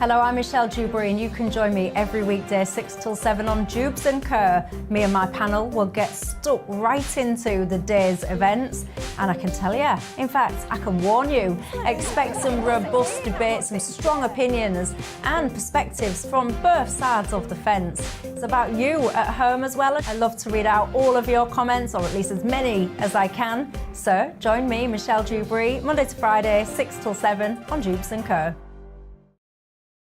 Hello, I'm Michelle Dewberry and you can join me every weekday 6 till 7 on Jubes & Kerr. Me and my panel will get stuck right into the day's events, and I can tell you, in fact, I can warn you, expect some robust debates, some strong opinions and perspectives from both sides of the fence. It's about you at home as well. I love to read out all of your comments, or at least as many as I can. So join me, Michelle Dewberry, Monday to Friday, 6 till 7 on Jubes & Kerr.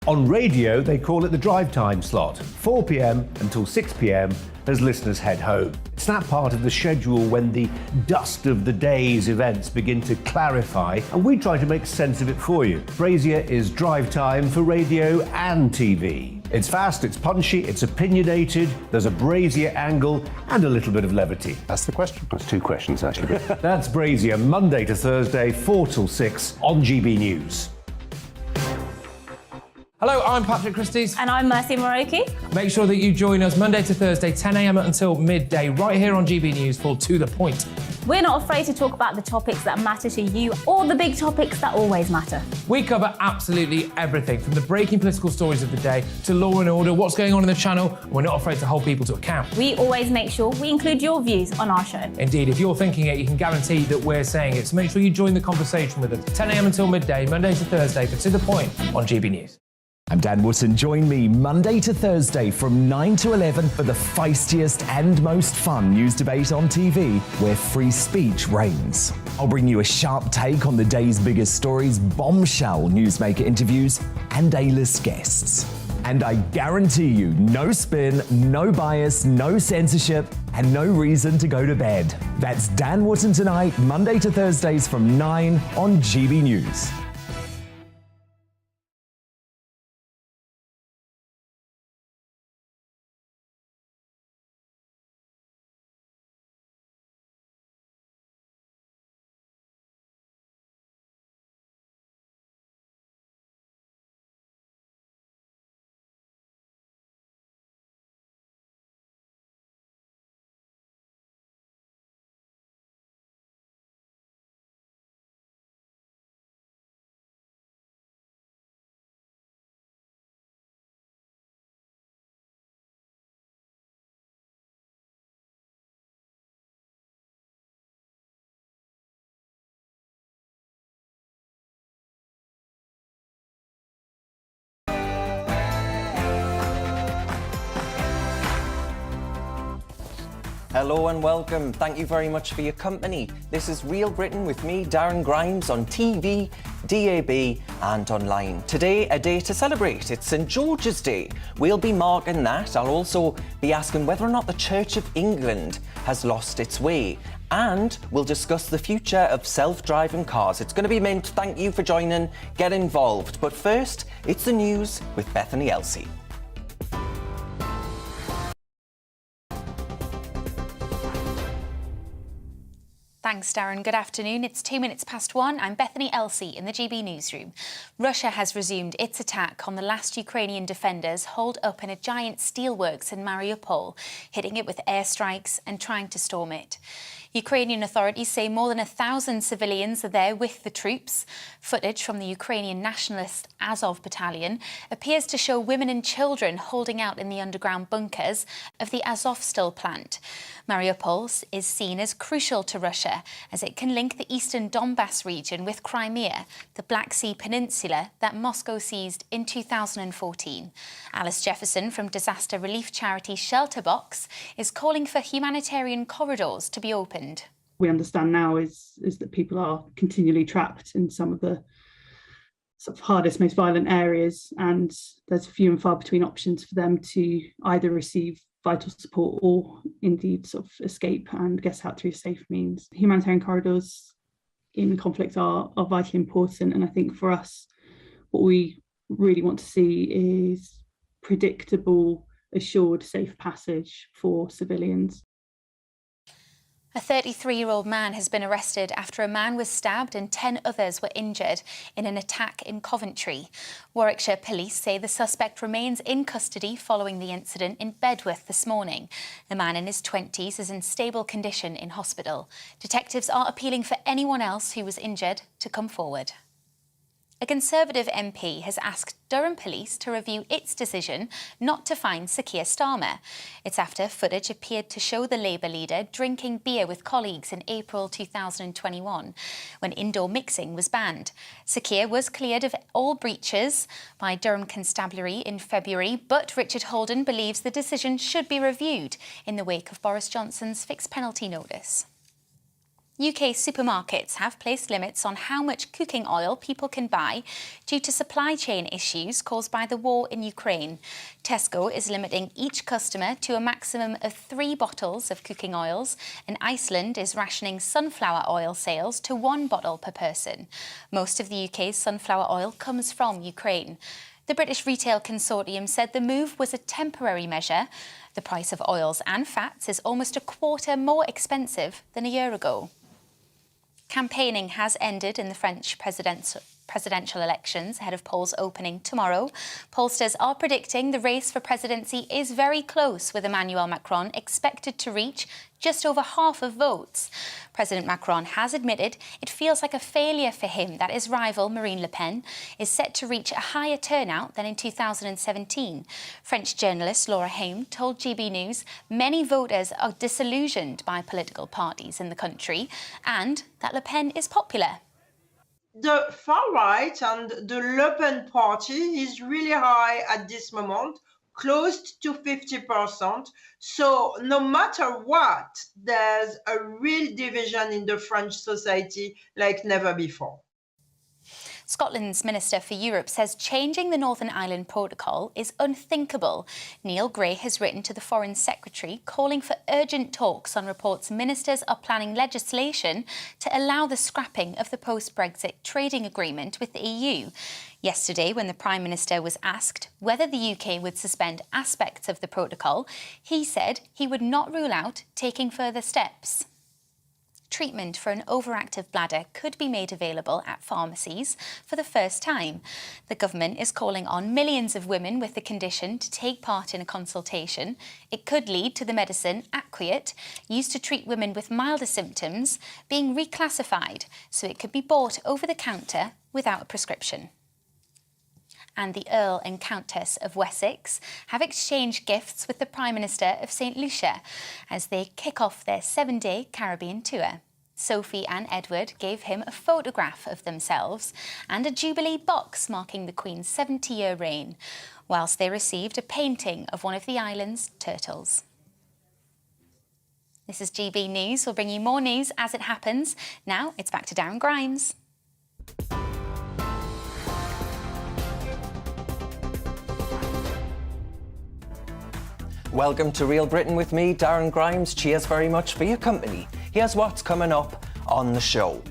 On radio, they call it the drive time slot, 4 p.m. until 6 p.m. as listeners head home. It's that part of the schedule when the dust of the day's events begin to clarify, and we try to make sense of it for you. Brazier is drive time for radio and TV. It's fast, it's punchy, it's opinionated, there's a Brazier angle and a little bit of levity. That's the question. That's two questions, actually. That's Brazier, Monday to Thursday, 4 till 6 on GB News. Hello, I'm Patrick Christie's. And I'm Mercy Moroki. Make sure that you join us Monday to Thursday, 10 a.m. until midday, right here on GB News for To The Point. We're not afraid to talk about the topics that matter to you or the big topics that always matter. We cover absolutely everything, from the breaking political stories of the day to law and order, what's going on in the channel. We're not afraid to hold people to account. We always make sure we include your views on our show. Indeed, if you're thinking it, you can guarantee that we're saying it. So make sure you join the conversation with us, 10 a.m. until midday, Monday to Thursday for To The Point on GB News. I'm Dan Wootton. Join me Monday to Thursday from 9 to 11 for the feistiest and most fun news debate on TV, where free speech reigns. I'll bring you a sharp take on the day's biggest stories, bombshell newsmaker interviews, and A-list guests. And I guarantee you, no spin, no bias, no censorship, and no reason to go to bed. That's Dan Wootton tonight, Monday to Thursdays from 9 on GB News. Hello and welcome. Thank you very much for your company. This is Real Britain with me, Darren Grimes, on TV, DAB and online. Today, a day to celebrate. It's St George's Day. We'll be marking that. I'll also be asking whether or not the Church of England has lost its way. And we'll discuss the future of self-driving cars. It's going to be mint. Thank you for joining. Get involved. But first, it's the news with Bethany Elsey. Thanks, Darren. Good afternoon. It's 2 minutes past 1. I'm Bethany Elsey in the GB newsroom. Russia has resumed its attack on the last Ukrainian defenders holed up in a giant steelworks in Mariupol, hitting it with airstrikes and trying to storm it. Ukrainian authorities say more than 1,000 civilians are there with the troops. Footage from the Ukrainian nationalist Azov battalion appears to show women and children holding out in the underground bunkers of the Azovstal plant. Mariupol is seen as crucial to Russia as it can link the eastern Donbass region with Crimea, the Black Sea Peninsula that Moscow seized in 2014. Alice Jefferson from disaster relief charity Shelterbox is calling for humanitarian corridors to be opened. We understand now is that people are continually trapped in some of the sort of hardest, most violent areas, and there's few and far between options for them to either receive vital support or indeed sort of escape and get out through safe means. Humanitarian corridors in conflict are vitally important, and I think for us, what we really want to see is predictable, assured, safe passage for civilians. A 33-year-old man has been arrested after a man was stabbed and 10 others were injured in an attack in Coventry. Warwickshire police say the suspect remains in custody following the incident in Bedworth this morning. The man in his 20s is in stable condition in hospital. Detectives are appealing for anyone else who was injured to come forward. A Conservative MP has asked Durham Police to review its decision not to fine Sir Keir Starmer. It's after footage appeared to show the Labour leader drinking beer with colleagues in April 2021, when indoor mixing was banned. Sir Keir was cleared of all breaches by Durham Constabulary in February, but Richard Holden believes the decision should be reviewed in the wake of Boris Johnson's fixed penalty notice. UK supermarkets have placed limits on how much cooking oil people can buy due to supply chain issues caused by the war in Ukraine. Tesco is limiting each customer to a maximum of 3 bottles of cooking oils, and Iceland is rationing sunflower oil sales to 1 bottle per person. Most of the UK's sunflower oil comes from Ukraine. The British Retail Consortium said the move was a temporary measure. The price of oils and fats is almost a quarter more expensive than a year ago. Campaigning has ended in the French presidential elections ahead of polls opening tomorrow. Pollsters are predicting the race for presidency is very close, with Emmanuel Macron expected to reach just over half of votes. President Macron has admitted it feels like a failure for him that his rival, Marine Le Pen, is set to reach a higher turnout than in 2017. French journalist Laura Haim told GBNews many voters are disillusioned by political parties in the country and that Le Pen is popular. The far right and the Le Pen party is really high at this moment, close to 50%. So no matter what, there's a real division in the French society like never before. Scotland's Minister for Europe says changing the Northern Ireland Protocol is unthinkable. Neil Gray has written to the Foreign Secretary calling for urgent talks on reports ministers are planning legislation to allow the scrapping of the post-Brexit trading agreement with the EU. Yesterday, when the Prime Minister was asked whether the UK would suspend aspects of the protocol, he said he would not rule out taking further steps. Treatment for an overactive bladder could be made available at pharmacies for the first time. The government is calling on millions of women with the condition to take part in a consultation. It could lead to the medicine Aquiet, used to treat women with milder symptoms, being reclassified so it could be bought over the counter without a prescription. And the Earl and Countess of Wessex have exchanged gifts with the Prime Minister of St Lucia as they kick off their 7-day Caribbean tour. Sophie and Edward gave him a photograph of themselves and a Jubilee box marking the Queen's 70-year reign, whilst they received a painting of one of the island's turtles. This is GB News. We'll bring you more news as it happens. Now it's back to Darren Grimes. Welcome to Real Britain with me, Darren Grimes. Cheers very much for your company. Here's what's coming up on the show.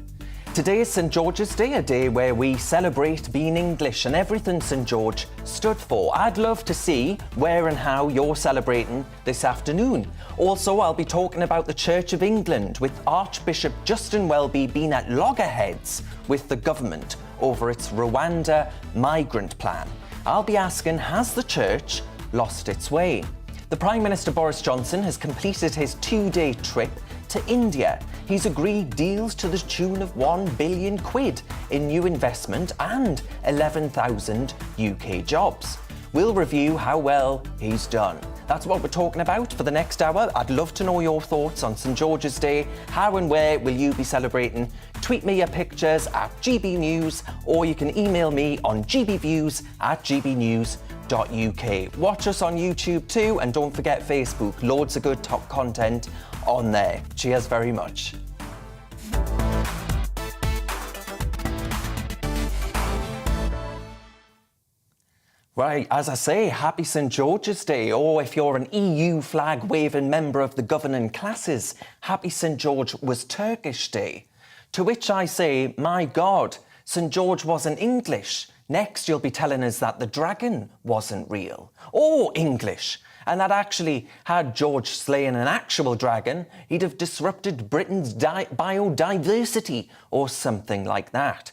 Today is St George's Day, a day where we celebrate being English and everything St George stood for. I'd love to see where and how you're celebrating this afternoon. Also, I'll be talking about the Church of England, with Archbishop Justin Welby being at loggerheads with the government over its Rwanda migrant plan. I'll be asking, has the church lost its way? The Prime Minister Boris Johnson has completed his 2-day trip to India. He's agreed deals to the tune of £1 billion in new investment and 11,000 UK jobs. We'll review how well he's done. That's what we're talking about for the next hour. I'd love to know your thoughts on St George's Day. How and where will you be celebrating? Tweet me your pictures at GB News, or you can email me on gbviews@gbnews.uk. Watch us on YouTube too, and don't forget Facebook. Loads of good top content on there. Cheers very much. Right, as I say, happy St George's Day, or if you're an EU flag-waving member of the governing classes, happy St George was Turkish Day. To which I say, my God, St George wasn't English. Next, you'll be telling us that the dragon wasn't real, or English, and that actually, had George slain an actual dragon, he'd have disrupted Britain's biodiversity, or something like that.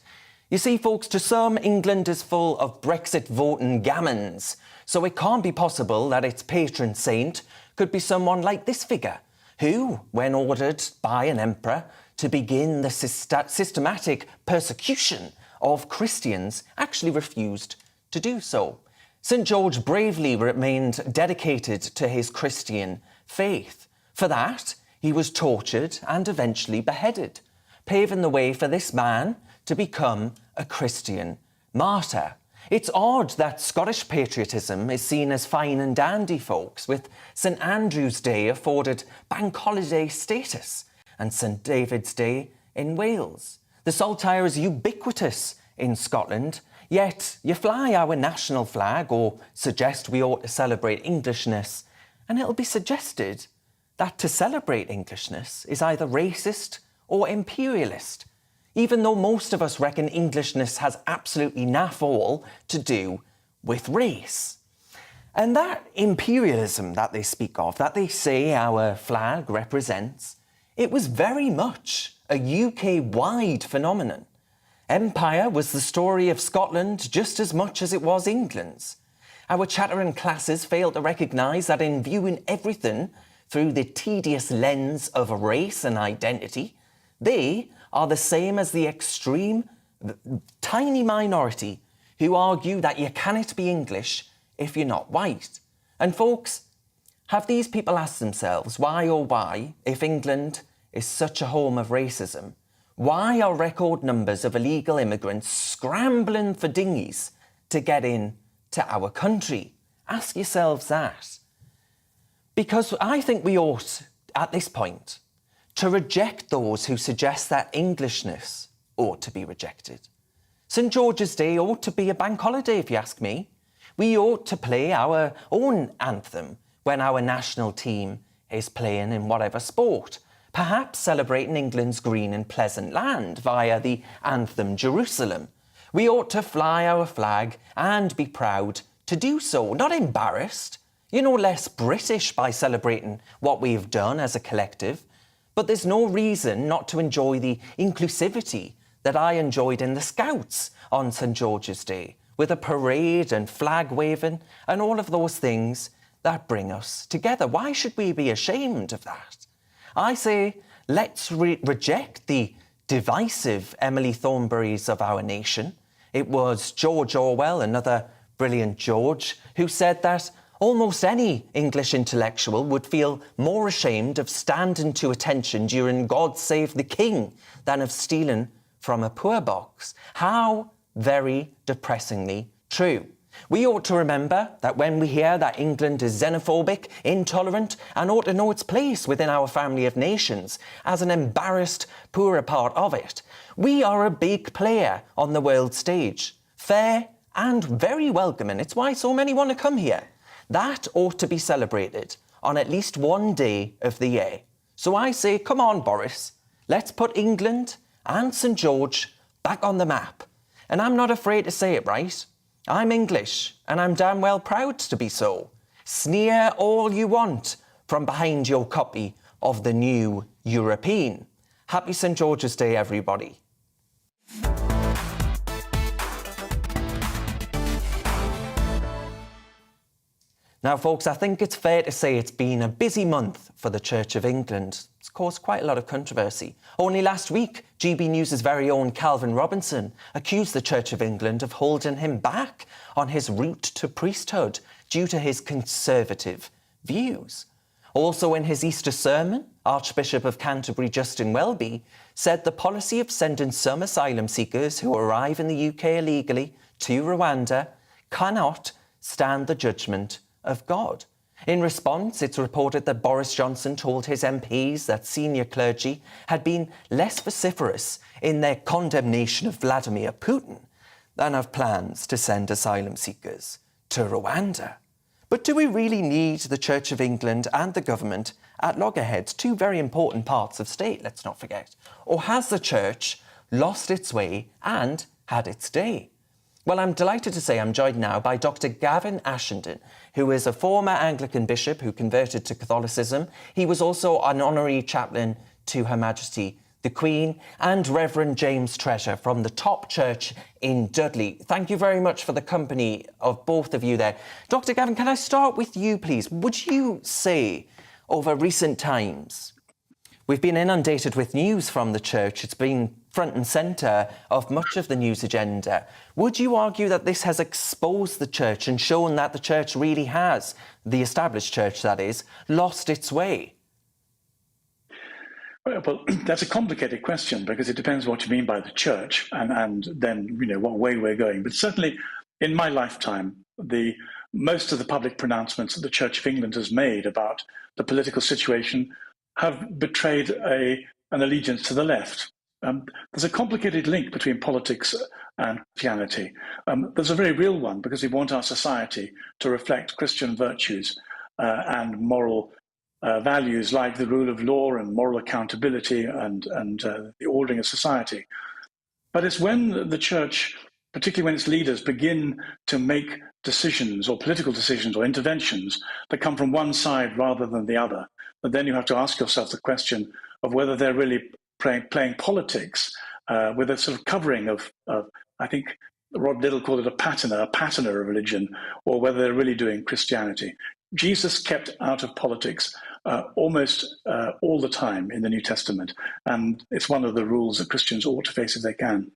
You see, folks, to some, England is full of Brexit-voting gammons, so it can't be possible that its patron saint could be someone like this figure, who, when ordered by an emperor to begin the systematic persecution of Christians actually refused to do so. St. George bravely remained dedicated to his Christian faith. For that, he was tortured and eventually beheaded, paving the way for this man to become a Christian martyr. It's odd that Scottish patriotism is seen as fine and dandy, folks, with St Andrew's Day afforded bank holiday status and St David's Day in Wales. The saltire is ubiquitous in Scotland, yet you fly our national flag or suggest we ought to celebrate Englishness, and it'll be suggested that to celebrate Englishness is either racist or imperialist, even though most of us reckon Englishness has absolutely naff all to do with race. And that imperialism that they speak of, that they say our flag represents, it was very much a UK-wide phenomenon. Empire was the story of Scotland just as much as it was England's. Our chattering classes fail to recognise that in viewing everything through the tedious lens of race and identity, they are the same as the extreme, tiny minority who argue that you cannot be English if you're not white. And folks, have these people asked themselves why, oh why, if England is such a home of racism, why are record numbers of illegal immigrants scrambling for dinghies to get in to our country? Ask yourselves that. Because I think we ought, at this point, to reject those who suggest that Englishness ought to be rejected. St George's Day ought to be a bank holiday, if you ask me. We ought to play our own anthem when our national team is playing in whatever sport, perhaps celebrating England's green and pleasant land via the anthem Jerusalem. We ought to fly our flag and be proud to do so, not embarrassed, less British by celebrating what we've done as a collective. But there's no reason not to enjoy the inclusivity that I enjoyed in the Scouts on St George's Day, with a parade and flag waving and all of those things that bring us together. Why should we be ashamed of that? I say, let's reject the divisive Emily Thornberrys of our nation. It was George Orwell, another brilliant George, who said that almost any English intellectual would feel more ashamed of standing to attention during God Save the King than of stealing from a poor box. How very depressingly true. We ought to remember that when we hear that England is xenophobic, intolerant, and ought to know its place within our family of nations as an embarrassed, poorer part of it, we are a big player on the world stage, fair and very welcoming. It's why so many want to come here. That ought to be celebrated on at least one day of the year. So I say, come on, Boris, let's put England and St George back on the map. And I'm not afraid to say it, right? I'm English, and I'm damn well proud to be so. Sneer all you want from behind your copy of the New European. Happy St George's Day, everybody. Now, folks, I think it's fair to say it's been a busy month for the Church of England. It's caused quite a lot of controversy. Only last week, GBNews' very own Calvin Robinson accused the Church of England of holding him back on his route to priesthood due to his conservative views. Also in his Easter sermon, Archbishop of Canterbury Justin Welby said the policy of sending some asylum seekers who arrive in the UK illegally to Rwanda cannot stand the judgment of God. In response, it's reported that Boris Johnson told his MPs that senior clergy had been less vociferous in their condemnation of Vladimir Putin than of plans to send asylum seekers to Rwanda. But do we really need the Church of England and the government at loggerheads, two very important parts of state, let's not forget? Or has the Church lost its way and had its day? Well, I'm delighted to say I'm joined now by Dr. Gavin Ashenden, who is a former Anglican bishop who converted to Catholicism. He was also an honorary chaplain to Her Majesty the Queen, and Reverend James Treasure from the Top Church in Dudley. Thank you very much for the company of both of you there. Dr. Gavin, can I start with you, please? Would you say over recent times We've been inundated with news from the church. It's been front and centre of much of the news agenda. Would you argue that this has exposed the church and shown that the church really has, the established church that is, lost its way? Well, that's a complicated question because it depends what you mean by the church and then, what way we're going. But certainly in my lifetime, most of the public pronouncements that the Church of England has made about the political situation have betrayed an allegiance to the left. There's a complicated link between politics and Christianity. There's a very real one because we want our society to reflect Christian virtues and moral values like the rule of law and moral accountability and the ordering of society. But it's when the church, particularly when its leaders, begin to make decisions or political decisions or interventions that come from one side rather than the other, but then you have to ask yourself the question of whether they're really playing politics with a sort of covering of I think Rod Liddell called it a patina of religion, or whether they're really doing Christianity. Jesus kept out of politics almost all the time in the New Testament, and it's one of the rules that Christians ought to face if they can.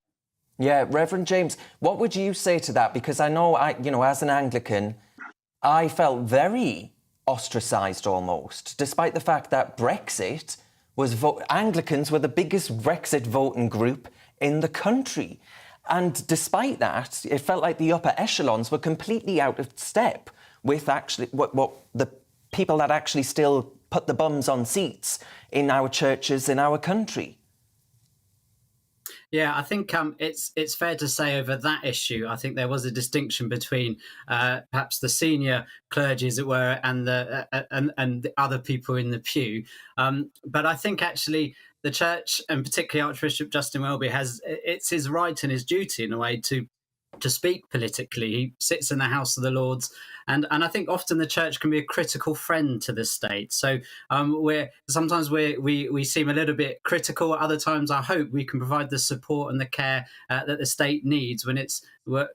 Yeah, Reverend James, what would you say to that? Because I know, as an Anglican, I felt very ostracised almost, despite the fact that Brexit was Anglicans were the biggest Brexit voting group in the country. And despite that, it felt like the upper echelons were completely out of step with actually what the people that actually still put the bums on seats in our churches in our country. Yeah, I think it's fair to say over that issue, I think there was a distinction between perhaps the senior clergy, as it were, and the other people in the pew. But I think actually the church, and particularly Archbishop Justin Welby, it's his right and his duty in a way to speak politically. He sits in the House of the Lords, and I think often the church can be a critical friend to the state. So sometimes we seem a little bit critical. Other times, I hope we can provide the support and the care that the state needs when it's,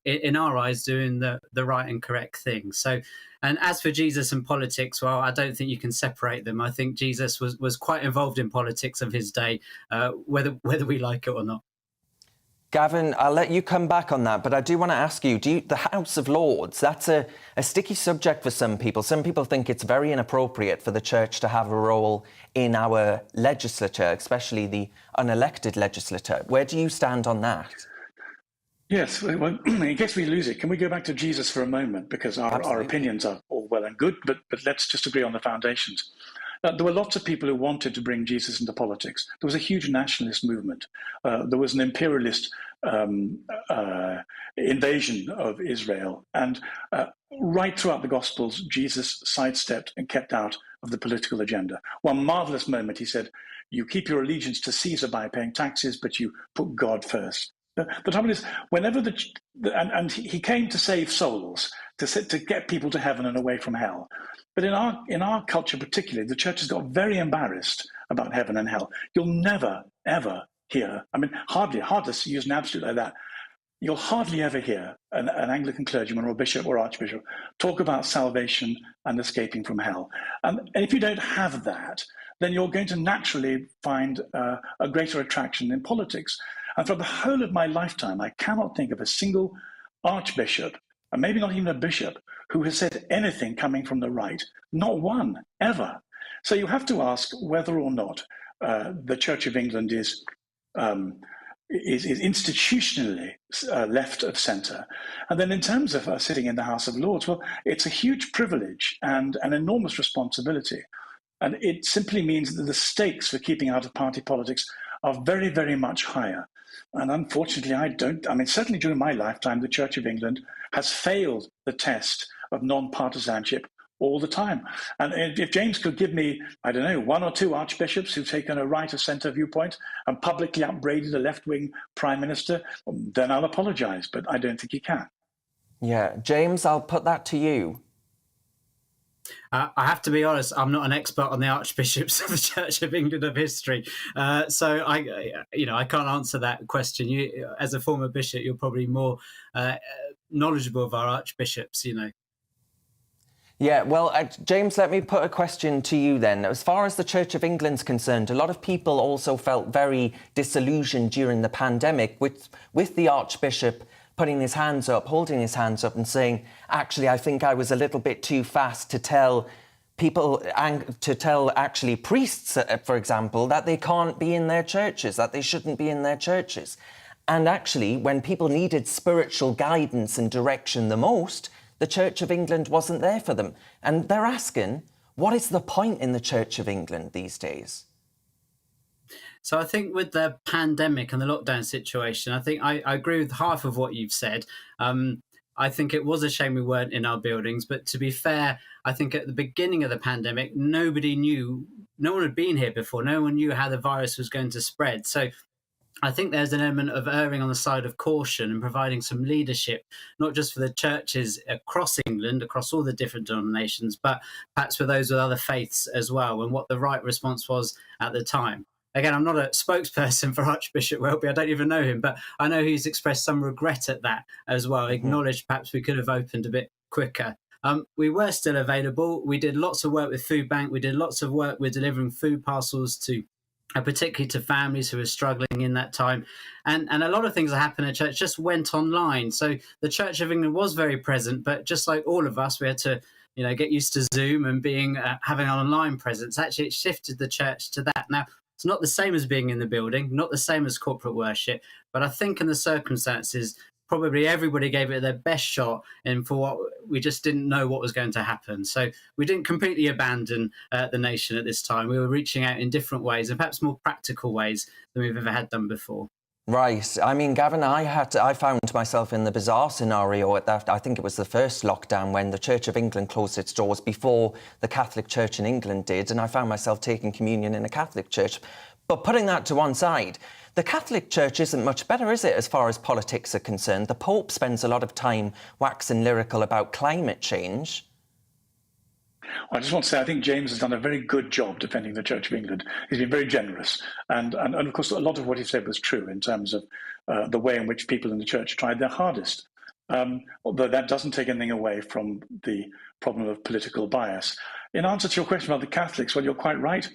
in our eyes, doing the right and correct thing. So, and as for Jesus and politics, well, I don't think you can separate them. I think Jesus was quite involved in politics of his day, whether we like it or not. Gavin, I'll let you come back on that, but I do want to ask you, the House of Lords, that's a sticky subject for some people. Some people think it's very inappropriate for the church to have a role in our legislature, especially the unelected legislature. Where do you stand on that? Yes, well, in case we lose it, can we go back to Jesus for a moment? Because our opinions are all well and good, but let's just agree on the foundations. There were lots of people who wanted to bring Jesus into politics. There was a huge nationalist movement. There was an imperialist invasion of Israel. And right throughout the Gospels, Jesus sidestepped and kept out of the political agenda. One marvelous moment, he said, you keep your allegiance to Caesar by paying taxes, but you put God first. The trouble is, whenever and he came to save souls, to get people to heaven and away from hell. But in our culture particularly, the church has got very embarrassed about heaven and hell. You'll never, ever hear, hard to use an absolute like that, you'll hardly ever hear an Anglican clergyman or bishop or archbishop talk about salvation and escaping from hell. And if you don't have that, then you're going to naturally find a greater attraction in politics. And for the whole of my lifetime, I cannot think of a single archbishop, and maybe not even a bishop, who has said anything coming from the right. Not one, ever. So you have to ask whether or not the Church of England is institutionally left of centre. And then in terms of sitting in the House of Lords, well, it's a huge privilege and an enormous responsibility. And it simply means that the stakes for keeping out of party politics are very, very much higher. And unfortunately, certainly during my lifetime, the Church of England has failed the test of non-partisanship all the time. And if James could give me, one or two archbishops who've taken a right of centre viewpoint and publicly upbraided a left-wing prime minister, then I'll apologise, but I don't think he can. Yeah, James, I'll put that to you. I have to be honest, I'm not an expert on the archbishops of the Church of England of history. So I can't answer that question. You, as a former bishop, you're probably more knowledgeable of our archbishops, Yeah, well, James, let me put a question to you then. As far as the Church of England's concerned, a lot of people also felt very disillusioned during the pandemic with the Archbishop putting his hands up, holding his hands up and saying, actually, I think I was a little bit too fast to tell people, to tell actually priests, for example, that they can't be in their churches, that they shouldn't be in their churches. And actually, when people needed spiritual guidance and direction the most, the Church of England wasn't there for them. And they're asking, what is the point in the Church of England these days? So I think with the pandemic and the lockdown situation, I think I agree with half of what you've said. I think it was a shame we weren't in our buildings. But to be fair, I think at the beginning of the pandemic, nobody knew, no one had been here before. No one knew how the virus was going to spread. So I think there's an element of erring on the side of caution and providing some leadership, not just for the churches across England, across all the different denominations, but perhaps for those with other faiths as well, and what the right response was at the time. Again, I'm not a spokesperson for Archbishop Welby. I don't even know him, but I know he's expressed some regret at that as well, acknowledged perhaps we could have opened a bit quicker. We were still available. We did lots of work with Food Bank. We did lots of work with delivering food parcels to particularly to families who were struggling in that time. And a lot of things that happened at church just went online. So the Church of England was very present, but just like all of us, we had to get used to Zoom and having an online presence. Actually, it shifted the church to that. Now, it's not the same as being in the building, not the same as corporate worship, but I think in the circumstances, probably everybody gave it their best shot, and for what we just didn't know what was going to happen. So we didn't completely abandon the nation at this time. We were reaching out in different ways, and perhaps more practical ways than we've ever had done before. Right. I mean, Gavin, I found myself in the bizarre scenario at that. I think it was the first lockdown when the Church of England closed its doors before the Catholic Church in England did, and I found myself taking communion in a Catholic church. But putting that to one side, the Catholic Church isn't much better, is it, as far as politics are concerned? The Pope spends a lot of time waxing lyrical about climate change. I just want to say I think James has done a very good job defending the Church of England. He's been very generous. And of course, a lot of what he said was true in terms of the way in which people in the Church tried their hardest. Although that doesn't take anything away from the problem of political bias. In answer to your question about the Catholics, well, you're quite right.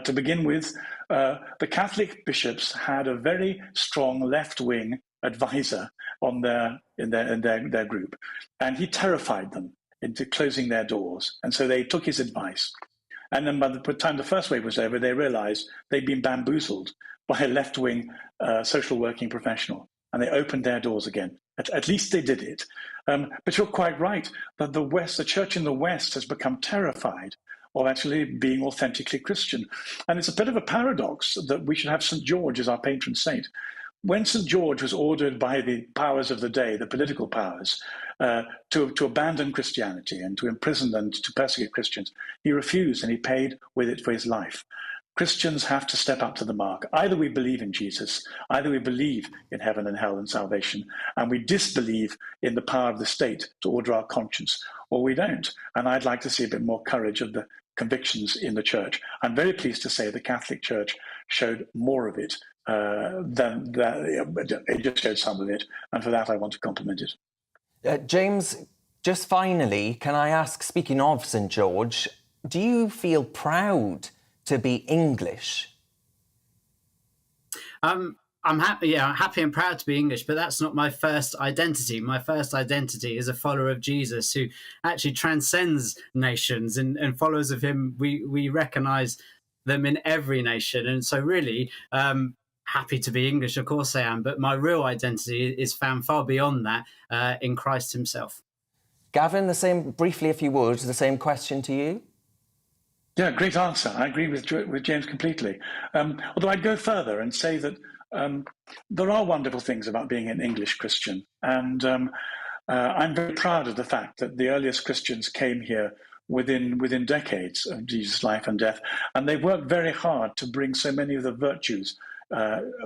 To begin with, the Catholic bishops had a very strong left-wing advisor in their group, and he terrified them into closing their doors. And so they took his advice. And then by the time the first wave was over, they realized they'd been bamboozled by a left-wing social working professional, and they opened their doors again. At least they did it. But you're quite right that the Church in the West has become terrified of actually being authentically Christian. And it's a bit of a paradox that we should have St. George as our patron saint. When St. George was ordered by the powers of the day, the political powers, to abandon Christianity and to imprison and to persecute Christians, he refused, and he paid with it for his life. Christians have to step up to the mark. Either we believe in Jesus, either we believe in heaven and hell and salvation, and we disbelieve in the power of the state to order our conscience, or we don't. And I'd like to see a bit more courage of the convictions in the church. I'm very pleased to say the Catholic Church showed more of it than it just showed some of it, and for that I want to compliment it. James, just finally, can I ask, speaking of St. George, do you feel proud to be English? I'm happy and proud to be English, but that's not my first identity. My first identity is a follower of Jesus who actually transcends nations, and followers of him, we recognise them in every nation. And so really, happy to be English, of course I am, but my real identity is found far beyond that in Christ himself. Gavin, the same, briefly if you would, the same question to you. Yeah, great answer. I agree with James completely. Although I'd go further and say that there are wonderful things about being an English Christian. And I'm very proud of the fact that the earliest Christians came here within decades of Jesus' life and death. And they worked very hard to bring so many of the virtues,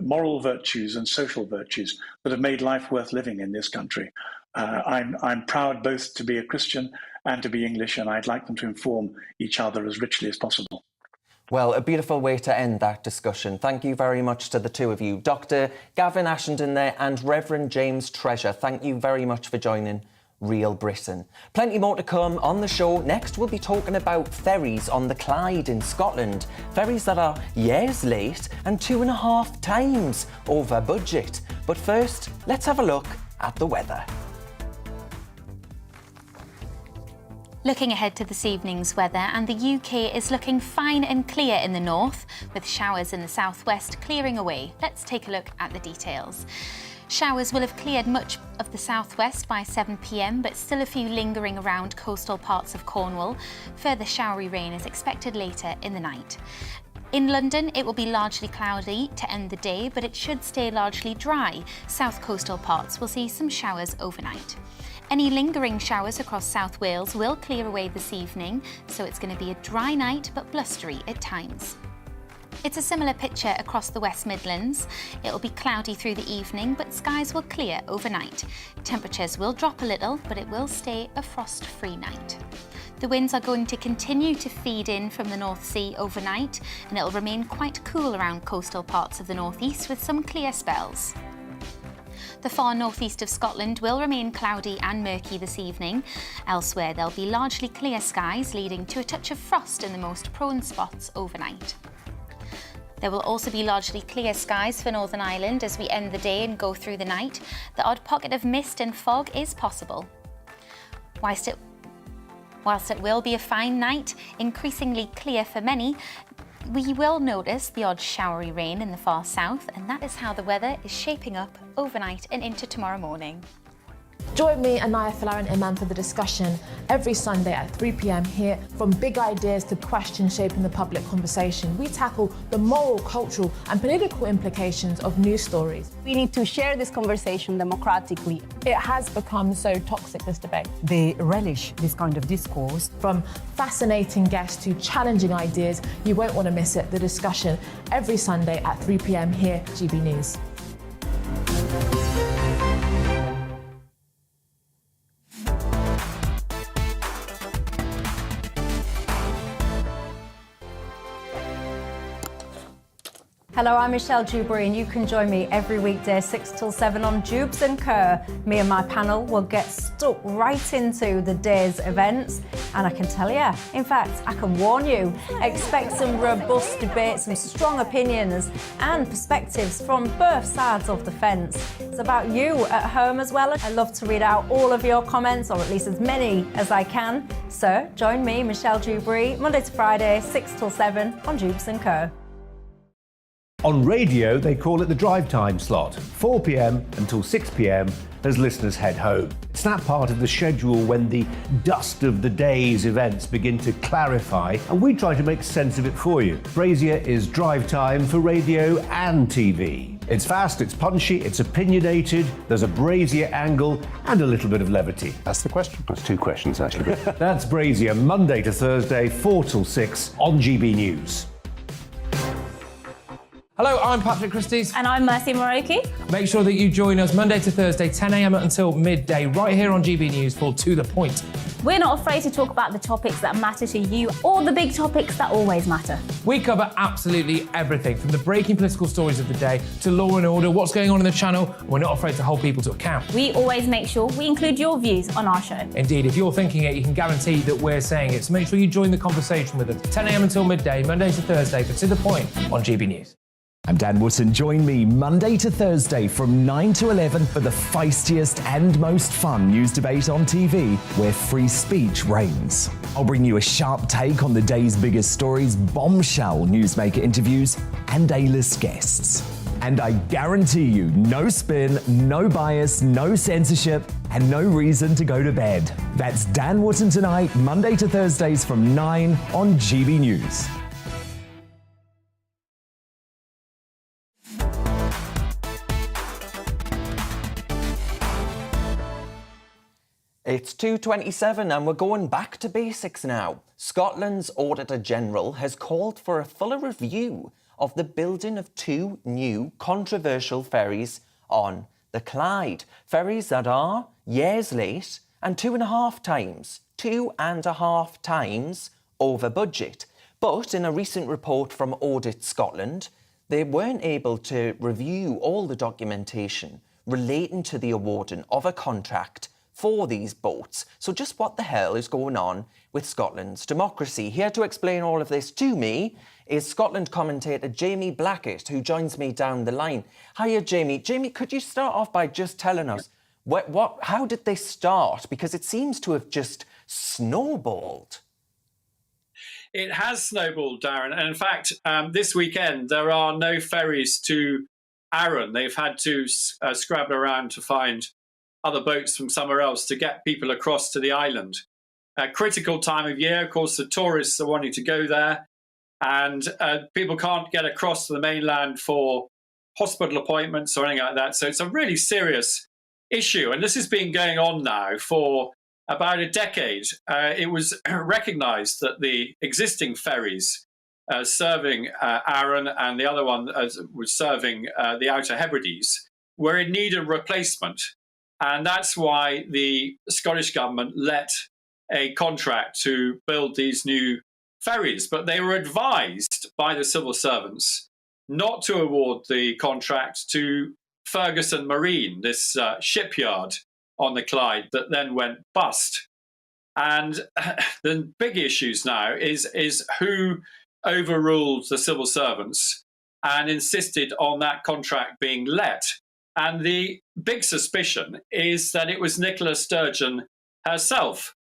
moral virtues and social virtues that have made life worth living in this country. I'm proud both to be a Christian and to be English, and I'd like them to inform each other as richly as possible. Well, a beautiful way to end that discussion. Thank you very much to the two of you. Dr. Gavin Ashenden there and Reverend James Treasure, thank you very much for joining Real Britain. Plenty more to come on the show. Next, we'll be talking about ferries on the Clyde in Scotland. Ferries that are years late and 2.5 times over budget. But first, let's have a look at the weather. Looking ahead to this evening's weather, and the UK is looking fine and clear in the north, with showers in the southwest clearing away. Let's take a look at the details. Showers will have cleared much of the southwest by 7 p.m, but still a few lingering around coastal parts of Cornwall. Further showery rain is expected later in the night. In London, it will be largely cloudy to end the day, but it should stay largely dry. South coastal parts will see some showers overnight. Any lingering showers across South Wales will clear away this evening, so it's going to be a dry night but blustery at times. It's a similar picture across the West Midlands. It'll be cloudy through the evening, but skies will clear overnight. Temperatures will drop a little, but it will stay a frost-free night. The winds are going to continue to feed in from the North Sea overnight, and it'll remain quite cool around coastal parts of the northeast with some clear spells. The far northeast of Scotland will remain cloudy and murky this evening. Elsewhere, there'll be largely clear skies, leading to a touch of frost in the most prone spots overnight. There will also be largely clear skies for Northern Ireland as we end the day and go through the night. The odd pocket of mist and fog is possible. Whilst it will be a fine night, increasingly clear for many, we will notice the odd showery rain in the far south, and that is how the weather is shaping up overnight and into tomorrow morning. Join me, Anaya Falar and Iman, for the discussion every Sunday at 3 p.m. here. From big ideas to questions shaping the public conversation, we tackle the moral, cultural and political implications of news stories. We need to share this conversation democratically. It has become so toxic, this debate. They relish this kind of discourse. From fascinating guests to challenging ideas, you won't want to miss it. The discussion every Sunday at 3 p.m. here, GB News. Hello, I'm Michelle Dewberry, and you can join me every weekday 6 till 7 on Jubes and Kerr. Me and my panel will get stuck right into the day's events, and I can tell you, in fact, I can warn you, expect some robust debates, some strong opinions and perspectives from both sides of the fence. It's about you at home as well. I love to read out all of your comments, or at least as many as I can. So join me, Michelle Dewberry, Monday to Friday, 6 till 7 on Jubes and Kerr. On radio, they call it the drive time slot, 4 p.m. until 6 p.m. as listeners head home. It's that part of the schedule when the dust of the day's events begin to clarify, and we try to make sense of it for you. Brazier is drive time for radio and TV. It's fast, it's punchy, it's opinionated, there's a Brazier angle and a little bit of levity. That's the question. That's two questions, actually. That's Brazier, Monday to Thursday, 4 till 6 on GB News. Hello, I'm Patrick Christie's. And I'm Mercy Moroki. Make sure that you join us Monday to Thursday, 10 a.m. until midday, right here on GB News for To The Point. We're not afraid to talk about the topics that matter to you, or the big topics that always matter. We cover absolutely everything, from the breaking political stories of the day to law and order, what's going on in the channel. We're not afraid to hold people to account. We always make sure we include your views on our show. Indeed, if you're thinking it, you can guarantee that we're saying it. So make sure you join the conversation with us, 10 a.m. until midday, Monday to Thursday, for To The Point on GB News. I'm Dan Wootton. Join me Monday to Thursday from 9 to 11 for the feistiest and most fun news debate on TV, where free speech reigns. I'll bring you a sharp take on the day's biggest stories, bombshell newsmaker interviews, and A-list guests. And I guarantee you, no spin, no bias, no censorship, and no reason to go to bed. That's Dan Wootton tonight, Monday to Thursdays from 9 on GB News. It's 2:27 and we're going back to basics now. Scotland's Auditor General has called for a fuller review of the building of two new controversial ferries on the Clyde. Ferries that are years late and 2.5 times over budget. But in a recent report from Audit Scotland, they weren't able to review all the documentation relating to the awarding of a contract for these boats. So just what the hell is going on with Scotland's democracy? Here to explain all of this to me is Scotland commentator Jamie Blackett, who joins me down the line. Hiya, Jamie. Jamie, could you start off by just telling us how did they start? Because it seems to have just snowballed. It has snowballed, Darren. And in fact, this weekend, there are no ferries to Arran. They've had to scrabble around to find other boats from somewhere else to get people across to the island. A critical time of year, of course, the tourists are wanting to go there, and people can't get across to the mainland for hospital appointments or anything like that. So it's a really serious issue. And this has been going on now for about a decade. It was recognised that the existing ferries serving Arran and the other one was serving the Outer Hebrides were in need of replacement. And that's why the Scottish government let a contract to build these new ferries. But they were advised by the civil servants not to award the contract to Ferguson Marine, this shipyard on the Clyde that then went bust. And the big issues now is who overruled the civil servants and insisted on that contract being let. And the big suspicion is that it was Nicola Sturgeon herself.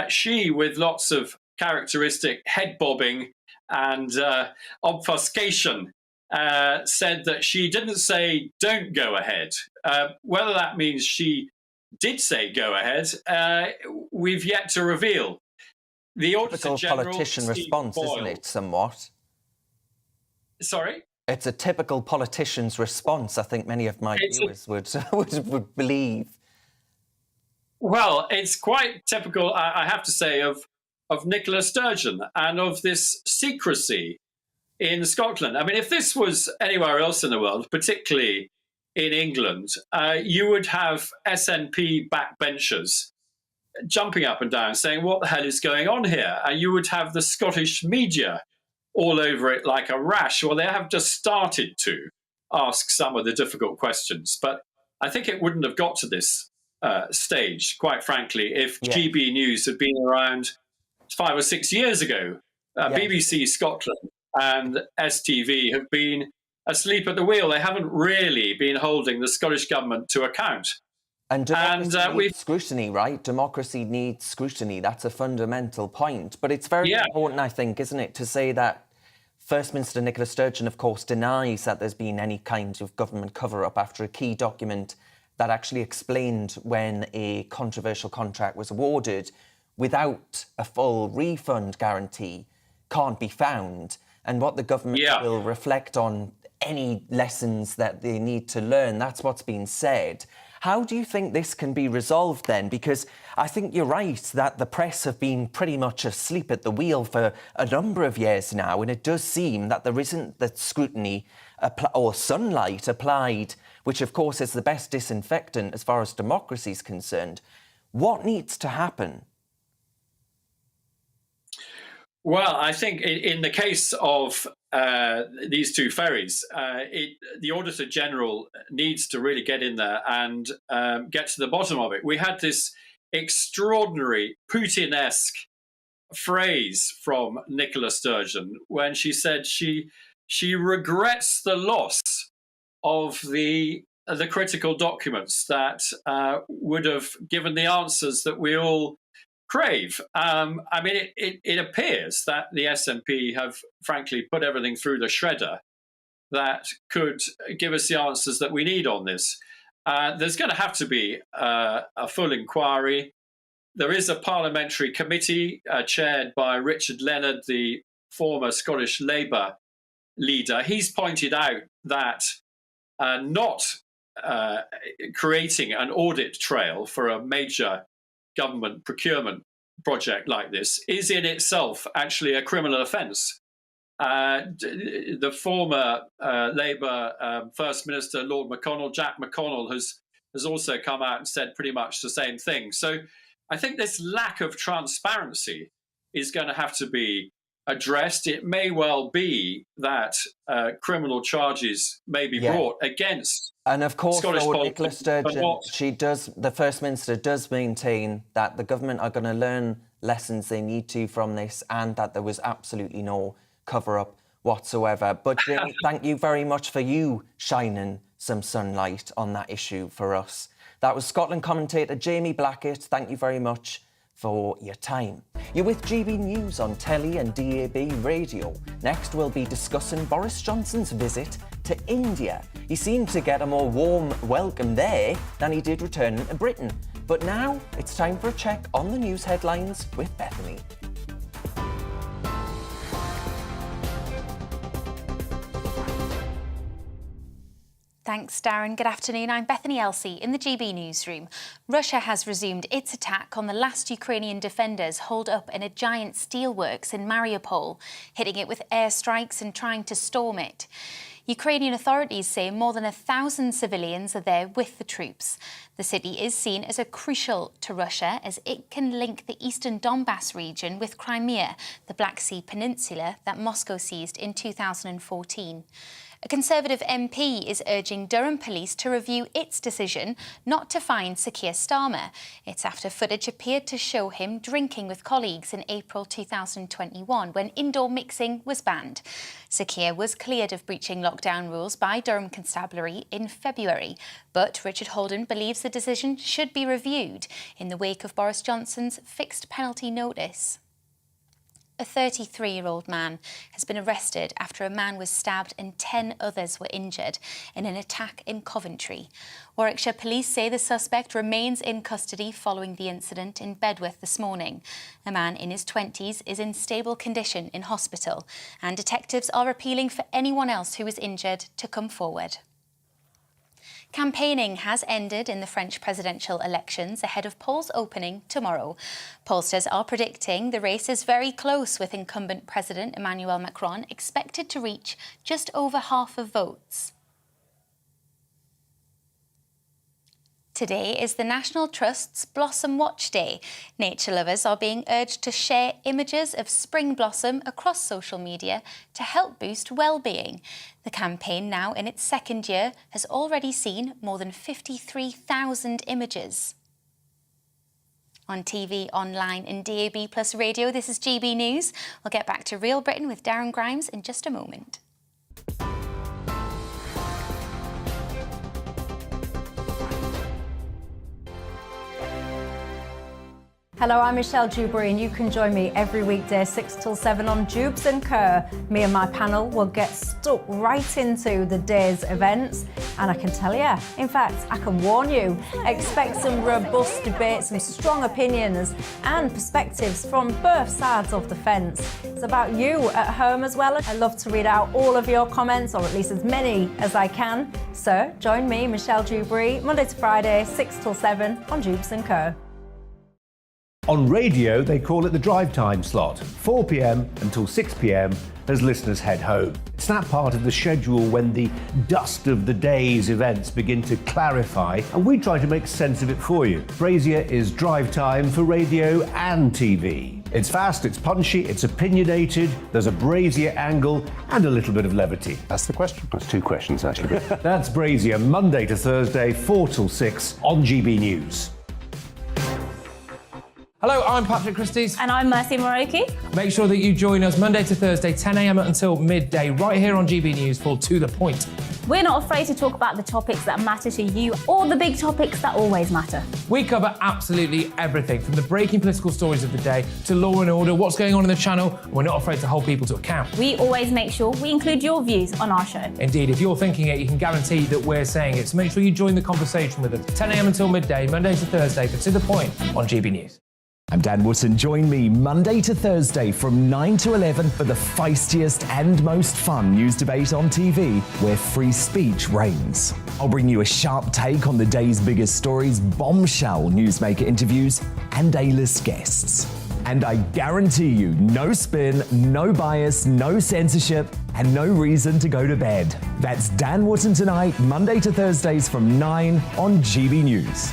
She, with lots of characteristic head bobbing and obfuscation, said that she didn't say don't go ahead. Whether that means she did say go ahead, we've yet to reveal. The Auditor General, politician Steve response, Boyle, isn't it, somewhat? Sorry? It's a typical politician's response, I think many of my viewers would believe. Well, it's quite typical, I have to say, of Nicola Sturgeon and of this secrecy in Scotland. I mean, if this was anywhere else in the world, particularly in England, you would have SNP backbenchers jumping up and down saying, what the hell is going on here? And you would have the Scottish media all over it like a rash. Well, they have just started to ask some of the difficult questions. But I think it wouldn't have got to this stage, quite frankly, if GBNews had been around 5 or 6 years ago. BBC Scotland and STV have been asleep at the wheel. They haven't really been holding the Scottish government to account. And democracy needs scrutiny, right? Democracy needs scrutiny. That's a fundamental point. But it's very important, I think, isn't it, to say that First Minister Nicola Sturgeon, of course, denies that there's been any kind of government cover-up after a key document that actually explained when a controversial contract was awarded without a full refund guarantee can't be found. And what the government will reflect on any lessons that they need to learn. That's what's been said. How do you think this can be resolved then? Because I think you're right that the press have been pretty much asleep at the wheel for a number of years now, and it does seem that there isn't that scrutiny or sunlight applied, which of course is the best disinfectant as far as democracy is concerned. What needs to happen? Well, I think in the case of these two ferries, the Auditor General needs to really get in there and get to the bottom of it. We had this extraordinary Putin-esque phrase from Nicola Sturgeon when she said she regrets the loss of the critical documents that would have given the answers that we all crave. I mean, it appears that the SNP have, frankly, put everything through the shredder that could give us the answers that we need on this. There's going to have to be a full inquiry. There is a parliamentary committee chaired by Richard Leonard, the former Scottish Labour leader. He's pointed out that not creating an audit trail for a major government procurement project like this is in itself actually a criminal offence. The former Labour First Minister, Lord McConnell, Jack McConnell, has also come out and said pretty much the same thing. So I think this lack of transparency is going to have to be addressed. It may well be that criminal charges may be brought against. And of course, Scottish Lord politics, Nicola Sturgeon, but the First Minister does maintain that the government are going to learn lessons they need to from this, and that there was absolutely no cover-up whatsoever. But Jamie, thank you very much for you shining some sunlight on that issue for us. That was Scotland commentator Jamie Blackett. Thank you very much for your time. You're with GB News on telly and DAB radio. Next, we'll be discussing Boris Johnson's visit to India. He seemed to get a more warm welcome there than he did returning to Britain. But now, it's time for a check on the news headlines with Bethany. Thanks, Darren. Good afternoon. I'm Bethany Elsey in the GB newsroom. Russia has resumed its attack on the last Ukrainian defenders holed up in a giant steelworks in Mariupol, hitting it with airstrikes and trying to storm it. Ukrainian authorities say more than 1,000 civilians are there with the troops. The city is seen as crucial to Russia as it can link the eastern Donbass region with Crimea, the Black Sea Peninsula that Moscow seized in 2014. A Conservative MP is urging Durham Police to review its decision not to fine Sir Keir Starmer. It's after footage appeared to show him drinking with colleagues in April 2021 when indoor mixing was banned. Sir Keir was cleared of breaching lockdown rules by Durham Constabulary in February, but Richard Holden believes the decision should be reviewed in the wake of Boris Johnson's fixed penalty notice. A 33-year-old man has been arrested after a man was stabbed and 10 others were injured in an attack in Coventry. Warwickshire police say the suspect remains in custody following the incident in Bedworth this morning. A man in his 20s is in stable condition in hospital, and detectives are appealing for anyone else who is injured to come forward. Campaigning has ended in the French presidential elections ahead of polls opening tomorrow. Pollsters are predicting the race is very close, with incumbent President Emmanuel Macron expected to reach just over half of votes. Today is the National Trust's Blossom Watch Day. Nature lovers are being urged to share images of spring blossom across social media to help boost well-being. The campaign, now in its second year, has already seen more than 53,000 images. On TV, online and DAB plus radio, this is GB News. We'll get back to Real Britain with Darren Grimes in just a moment. Hello, I'm Michelle Dewberry, and you can join me every weekday 6 till 7 on Jubes and Kerr. Me and my panel will get stuck right into the day's events, and I can tell you, in fact, I can warn you, expect some robust debate, some strong opinions and perspectives from both sides of the fence. It's about you at home as well. I love to read out all of your comments, or at least as many as I can. So join me, Michelle Dewberry, Monday to Friday, 6 till 7 on Jubes and Kerr. On radio, they call it the drive time slot, 4 p.m. until 6 p.m. as listeners head home. It's that part of the schedule when the dust of the day's events begin to clarify, and we try to make sense of it for you. Brazier is drive time for radio and TV. It's fast, it's punchy, it's opinionated, there's a Brazier angle and a little bit of levity. That's the question. That's two questions, actually. That's Brazier, Monday to Thursday, 4 till 6 on GB News. Hello, I'm Patrick Christie's. And I'm Mercy Moroki. Make sure that you join us Monday to Thursday, 10 a.m. until midday, right here on GB News for To The Point. We're not afraid to talk about the topics that matter to you, or the big topics that always matter. We cover absolutely everything, from the breaking political stories of the day to law and order, what's going on in the channel. We're not afraid to hold people to account. We always make sure we include your views on our show. Indeed, if you're thinking it, you can guarantee that we're saying it. So make sure you join the conversation with us, 10 a.m. until midday, Monday to Thursday, for To The Point on GB News. I'm Dan Wootton. Join me Monday to Thursday from 9 to 11 for the feistiest and most fun news debate on TV, where free speech reigns. I'll bring you a sharp take on the day's biggest stories, bombshell newsmaker interviews, and A-list guests. And I guarantee you, no spin, no bias, no censorship, and no reason to go to bed. That's Dan Wootton tonight, Monday to Thursdays from 9 on GB News.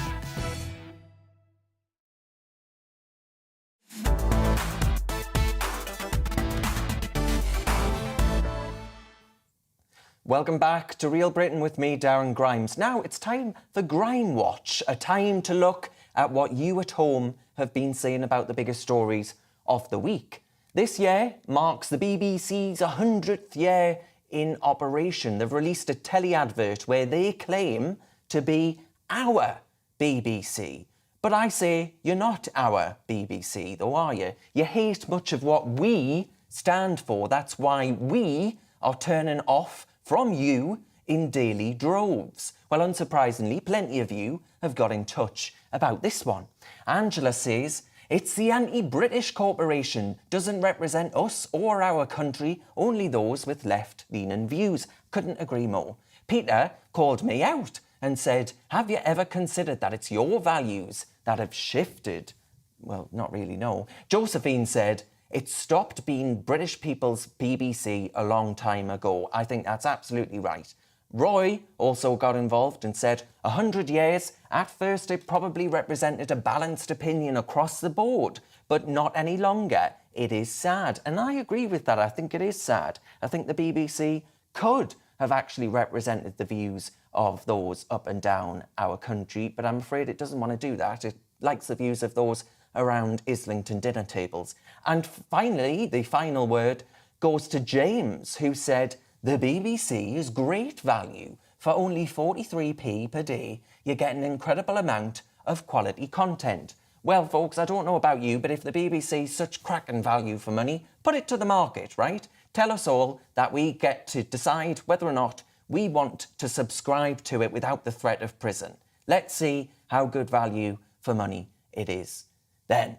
Welcome back to Real Britain with me, Darren Grimes. Now it's time for Grime Watch, a time to look at what you at home have been saying about the biggest stories of the week. This year marks the BBC's 100th year in operation. They've released a telly advert where they claim to be our BBC. But I say you're not our BBC, though, are you? You hate much of what we stand for. That's why we are turning off from you in daily droves. Well, unsurprisingly, plenty of you have got in touch about this one. Angela says, it's the anti-British corporation, doesn't represent us or our country, only those with left-leaning views. Couldn't agree more. Peter called me out and said, have you ever considered that it's your values that have shifted? Well, not really, no. Josephine said, it stopped being British people's BBC a long time ago. I think that's absolutely right. Roy also got involved and said, 100 years, at first it probably represented a balanced opinion across the board, but not any longer. It is sad. And I agree with that. I think it is sad. I think the BBC could have actually represented the views of those up and down our country, but I'm afraid it doesn't want to do that. It likes the views of those around Islington dinner tables. And finally, the final word goes to James, who said, the BBC is great value. For only 43p per day, you get an incredible amount of quality content. Well, folks, I don't know about you, but if the BBC is such cracking value for money, put it to the market, right? Tell us all that we get to decide whether or not we want to subscribe to it without the threat of prison. Let's see how good value for money it is then.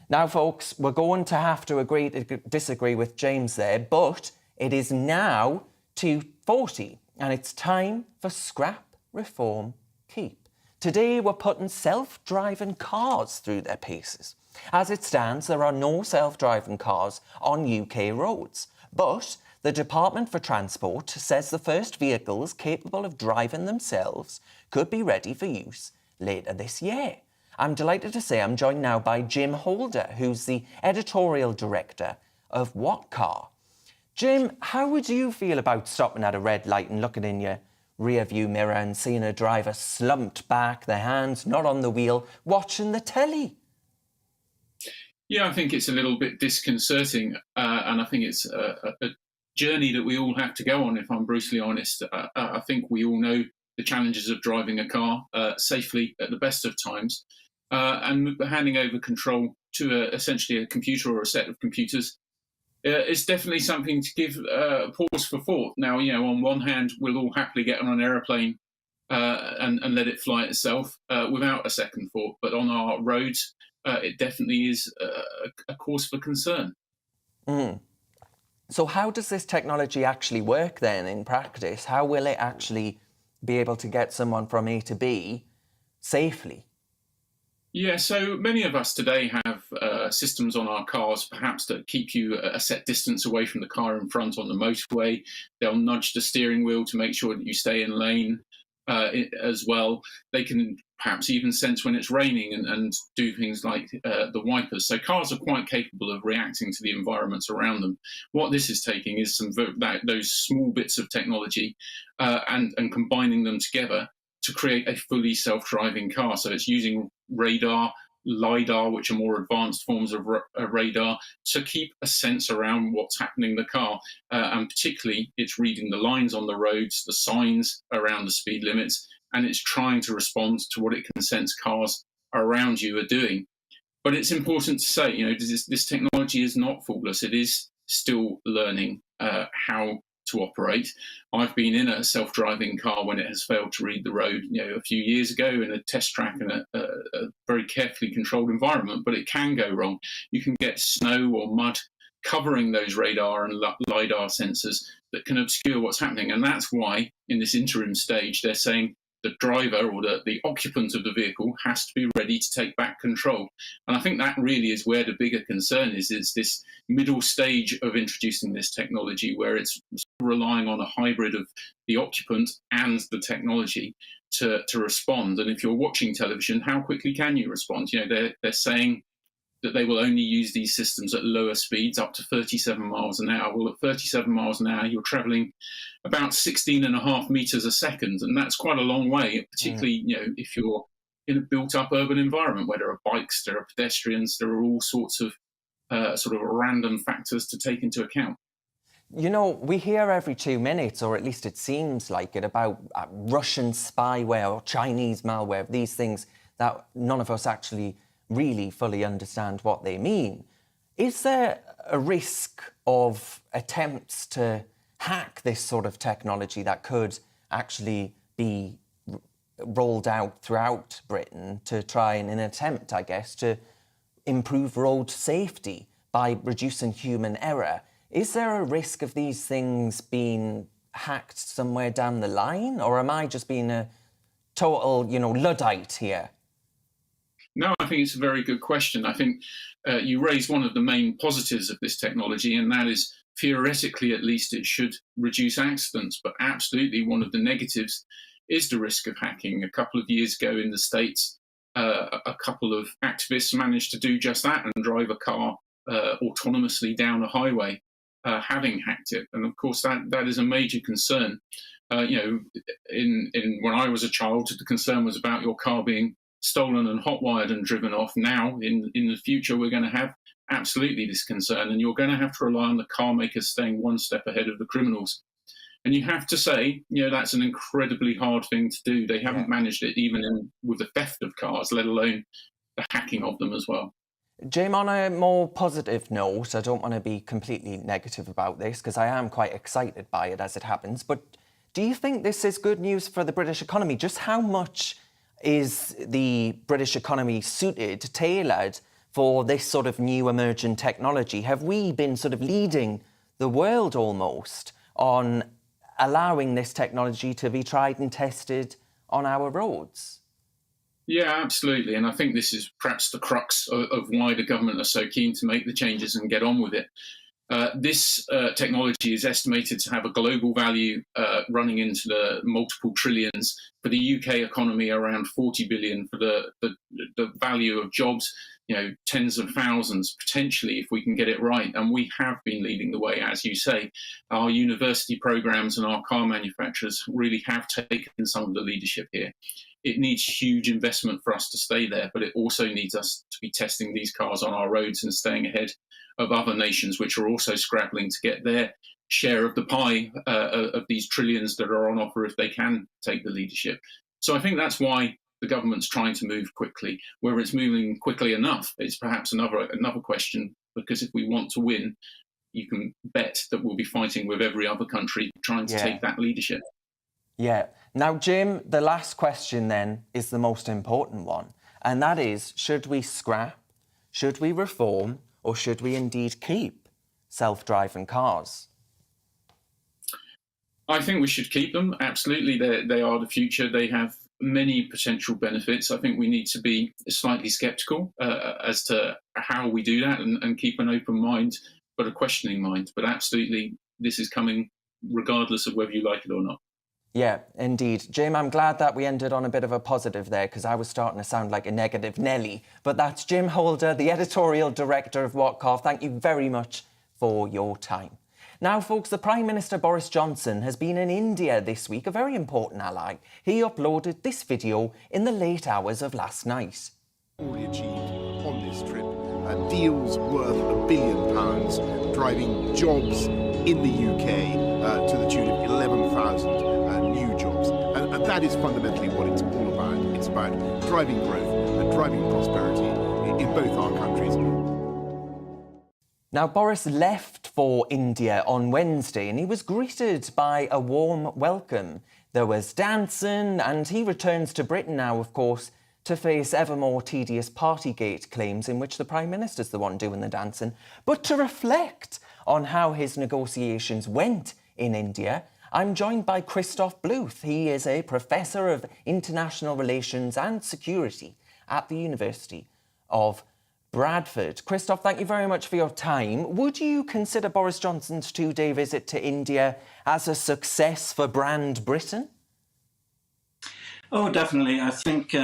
Now, folks, we're going to have to agree to disagree with James there, but it is now 2:40 and it's time for Scrap, Reform, Keep. Today, we're putting self-driving cars through their paces. As it stands, there are no self-driving cars on UK roads, but the Department for Transport says the first vehicles capable of driving themselves could be ready for use later this year. I'm delighted to say I'm joined now by Jim Holder, who's the editorial director of What Car. Jim, how would you feel about stopping at a red light and looking in your rear view mirror and seeing a driver slumped back, their hands not on the wheel, watching the telly? Yeah, I think it's a little bit disconcerting, and I think it's a journey that we all have to go on, if I'm brutally honest. I think we all know the challenges of driving a car safely at the best of times, and handing over control to essentially a computer or a set of computers is definitely something to give pause for thought. Now, you know, on one hand, we'll all happily get on an aeroplane and let it fly itself without a second thought, but on our roads, it definitely is a cause for concern. Mm. So how does this technology actually work then in practice? How will it actually be able to get someone from A to B safely? Yeah, so many of us today have systems on our cars, perhaps that keep you a set distance away from the car in front on the motorway. They'll nudge the steering wheel to make sure that you stay in lane as well. They can perhaps even sense when it's raining and do things like the wipers. So cars are quite capable of reacting to the environments around them. What this is taking is those small bits of technology and combining them together to create a fully self-driving car. So it's using radar, LiDAR, which are more advanced forms of radar, to keep a sense around what's happening in the car. And particularly, it's reading the lines on the roads, the signs around the speed limits, and it's trying to respond to what it can sense cars around you are doing. But it's important to say, you know, this technology is not faultless. It is still learning how to operate. I've been in a self-driving car when it has failed to read the road, you know, a few years ago in a test track in a very carefully controlled environment, but it can go wrong. You can get snow or mud covering those radar and LiDAR sensors that can obscure what's happening. And that's why in this interim stage, they're saying the driver or the occupant of the vehicle has to be ready to take back control. And I think that really is where the bigger concern is this middle stage of introducing this technology, where it's relying on a hybrid of the occupant and the technology to respond. And if you're watching television, how quickly can you respond? You know, they're saying that they will only use these systems at lower speeds, up to 37 miles an hour. Well, at 37 miles an hour, you're travelling about 16.5 meters a second, and that's quite a long way, particularly if you're in a built-up urban environment where there are bikes, there are pedestrians, there are all sorts of sort of random factors to take into account. You know, we hear every 2 minutes, or at least it seems like it, about Russian spyware or Chinese malware, these things that none of us actually really fully understand what they mean. Is there a risk of attempts to hack this sort of technology that could actually be rolled out throughout Britain to try in an attempt, I guess, to improve road safety by reducing human error? Is there a risk of these things being hacked somewhere down the line, or am I just being a total, Luddite here? No, I think it's a very good question. I think you raised one of the main positives of this technology, and that is, theoretically at least, it should reduce accidents. But absolutely one of the negatives is the risk of hacking. A couple of years ago in the States, a couple of activists managed to do just that and drive a car autonomously down a highway, having hacked it. And of course, that is a major concern. When I was a child, the concern was about your car being stolen and hotwired and driven off. Now, in the future, we're going to have absolutely this concern, and you're going to have to rely on the car makers staying one step ahead of the criminals. And you have to say, that's an incredibly hard thing to do. They haven't managed it even with the theft of cars, let alone the hacking of them as well. Jim, on a more positive note, I don't want to be completely negative about this because I am quite excited by it as it happens, but do you think this is good news for the British economy? Just how much is the British economy suited, tailored for this sort of new emerging technology? Have we been sort of leading the world almost on allowing this technology to be tried and tested on our roads? Yeah, absolutely. And I think this is perhaps the crux of why the government are so keen to make the changes and get on with it. This technology is estimated to have a global value running into the multiple trillions. For the UK economy, around 40 billion. For the value of jobs, tens of thousands, potentially, if we can get it right. And we have been leading the way, as you say. Our university programs and our car manufacturers really have taken some of the leadership here. It needs huge investment for us to stay there, but it also needs us to be testing these cars on our roads and staying ahead of other nations which are also scrabbling to get their share of the pie of these trillions that are on offer if they can take the leadership. So I think that's why the government's trying to move quickly. Whether it's moving quickly enough is perhaps another question, because if we want to win, you can bet that we'll be fighting with every other country trying to take that leadership. Yeah. Now, Jim, the last question then is the most important one, and that is, should we scrap, should we reform, or should we indeed keep self-driving cars? I think we should keep them. Absolutely, they are the future. They have many potential benefits. I think we need to be slightly sceptical as to how we do that and keep an open mind, but a questioning mind. But absolutely, this is coming regardless of whether you like it or not. Yeah, indeed. Jim, I'm glad that we ended on a bit of a positive there because I was starting to sound like a negative Nelly. But that's Jim Holder, the editorial director of Whatcom. Thank you very much for your time. Now, folks, the Prime Minister Boris Johnson has been in India this week, a very important ally. He uploaded this video in the late hours of last night. Already achieved on this trip deals worth £1 billion, driving jobs in the UK to the tune of 11,000 new jobs. And that is fundamentally what it's all about. It's about driving growth and driving prosperity in both our countries. Now, Boris left for India on Wednesday and he was greeted by a warm welcome. There was dancing and he returns to Britain now, of course, to face ever more tedious Partygate claims in which the Prime Minister's the one doing the dancing, but to reflect on how his negotiations went in India. I'm joined by Christoph Bluth. He is a Professor of International Relations and Security at the University of Bradford. Christoph, thank you very much for your time. Would you consider Boris Johnson's two-day visit to India as a success for brand Britain? Oh, definitely. I think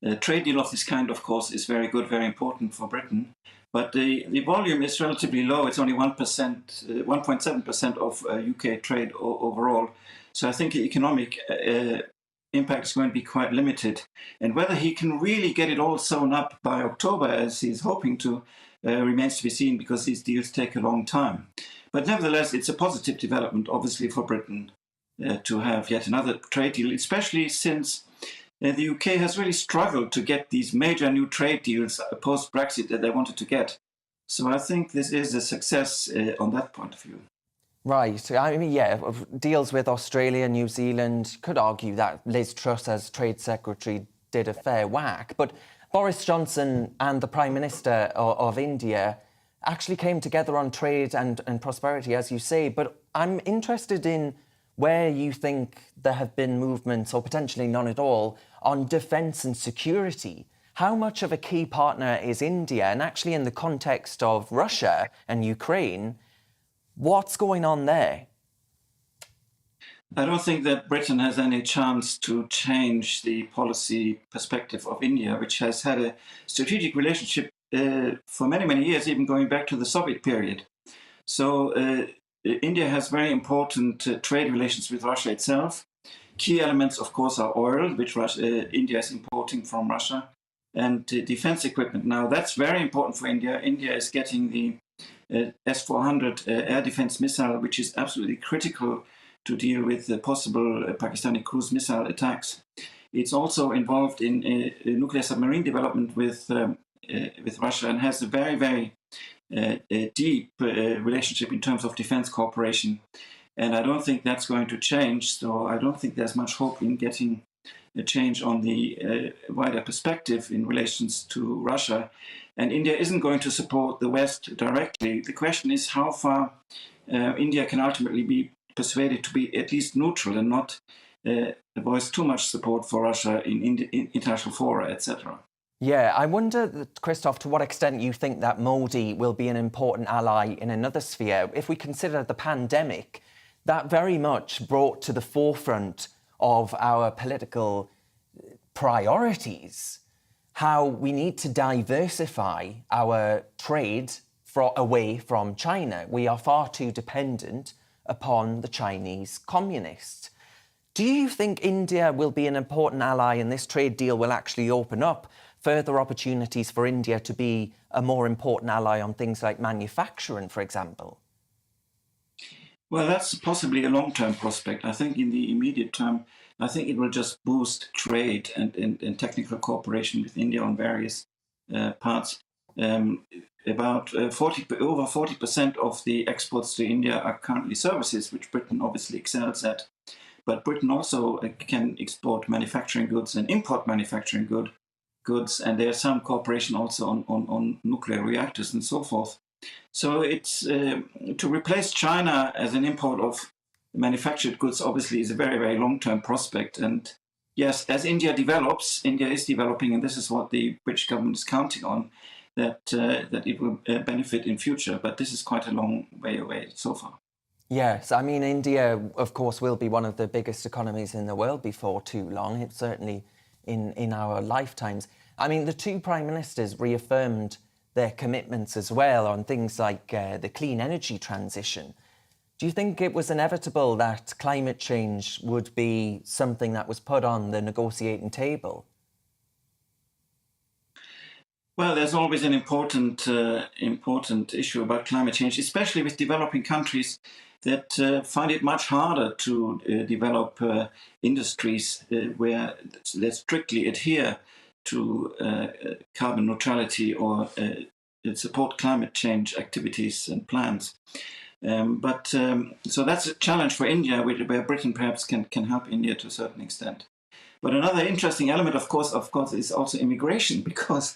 A trade deal of this kind, of course, is very good, very important for Britain. But the volume is relatively low. It's only 1.7% of UK trade overall. So I think the economic impact is going to be quite limited. And whether he can really get it all sewn up by October, as he's hoping to, remains to be seen, because these deals take a long time. But nevertheless, it's a positive development, obviously, for Britain to have yet another trade deal, especially since the UK has really struggled to get these major new trade deals post-Brexit that they wanted to get. So I think this is a success on that point of view. Right. I mean, yeah, deals with Australia, New Zealand, could argue that Liz Truss as Trade Secretary did a fair whack. But Boris Johnson and the Prime Minister of India actually came together on trade and prosperity, as you say. But I'm interested in where you think there have been movements, or potentially none at all, on defence and security. How much of a key partner is India? And actually, in the context of Russia and Ukraine, what's going on there? I don't think that Britain has any chance to change the policy perspective of India, which has had a strategic relationship for many, many years, even going back to the Soviet period. So India has very important trade relations with Russia itself. Key elements, of course, are oil, which India is importing from Russia, and defense equipment. Now, that's very important for India. India is getting the S-400 air defense missile, which is absolutely critical to deal with the possible Pakistani cruise missile attacks. It's also involved in nuclear submarine development with Russia, and has a very, very deep relationship in terms of defense cooperation. And I don't think that's going to change. So I don't think there's much hope in getting a change on the wider perspective in relations to Russia. And India isn't going to support the West directly. The question is how far India can ultimately be persuaded to be at least neutral and not voice too much support for Russia in international fora, etc. Yeah, I wonder, Christoph, to what extent you think that Modi will be an important ally in another sphere. If we consider the pandemic, that very much brought to the forefront of our political priorities how we need to diversify our trade away from China. We are far too dependent upon the Chinese communists. Do you think India will be an important ally and this trade deal will actually open up further opportunities for India to be a more important ally on things like manufacturing, for example? Well, that's possibly a long-term prospect. I think in the immediate term, I think it will just boost trade and technical cooperation with India on various parts. About over 40% of the exports to India are currently services, which Britain obviously excels at. But Britain also can export manufacturing goods and import manufacturing goods, and there's some cooperation also on nuclear reactors and so forth. So it's to replace China as an import of manufactured goods obviously is a very, very long-term prospect. And yes, as India develops, India is developing, and this is what the British government is counting on, that it will benefit in future. But this is quite a long way away so far. Yes, I mean, India, of course, will be one of the biggest economies in the world before too long. It's certainly in our lifetimes. I mean, the two prime ministers reaffirmed their commitments as well on things like the clean energy transition. Do you think it was inevitable that climate change would be something that was put on the negotiating table? Well, there's always an important issue about climate change, especially with developing countries that find it much harder to develop industries where they strictly adhere to carbon neutrality or support climate change activities and plans. So that's a challenge for India, where Britain perhaps can help India to a certain extent. But another interesting element, of course, is also immigration, because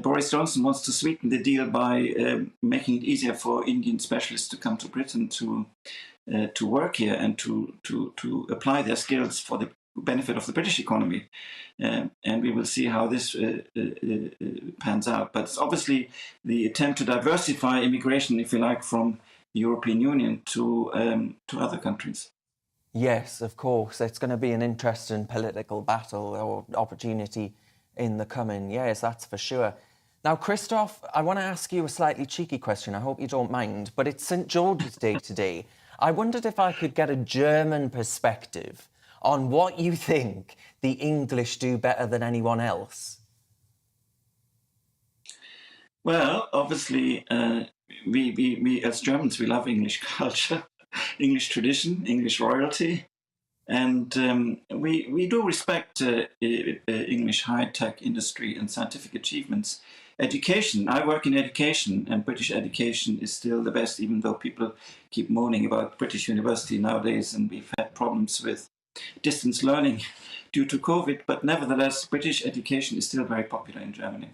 Boris Johnson wants to sweeten the deal by making it easier for Indian specialists to come to Britain to work here and to apply their skills for the benefit of the British economy. And we will see how this pans out. But it's obviously the attempt to diversify immigration, if you like, from the European Union to other countries. Yes, of course. It's going to be an interesting political battle or opportunity in the coming years, that's for sure. Now, Christoph, I want to ask you a slightly cheeky question. I hope you don't mind, but it's St. George's Day today. I wondered if I could get a German perspective on what you think the English do better than anyone else. Well, obviously, we as Germans, we love English culture, English tradition, English royalty. And we do respect English high-tech industry and scientific achievements. Education, I work in education, and British education is still the best, even though people keep moaning about British university nowadays, and we've had problems with distance learning due to COVID, but nevertheless, British education is still very popular in Germany.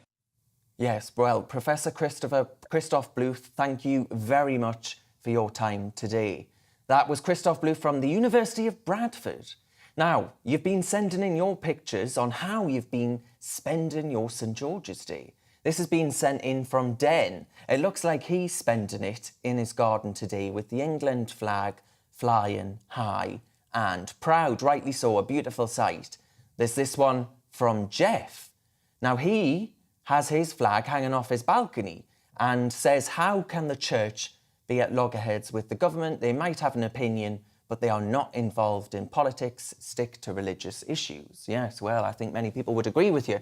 Yes, well, Professor Christoph Bluth, thank you very much for your time today. That was Christoph Bluth from the University of Bradford. Now, you've been sending in your pictures on how you've been spending your St. George's Day. This has been sent in from Den. It looks like he's spending it in his garden today with the England flag flying high and proud, rightly so, a beautiful sight. There's this one from Jeff. Now, he has his flag hanging off his balcony and says, how can the church be at loggerheads with the government? They might have an opinion, but they are not involved in politics, stick to religious issues. Yes, well, I think many people would agree with you.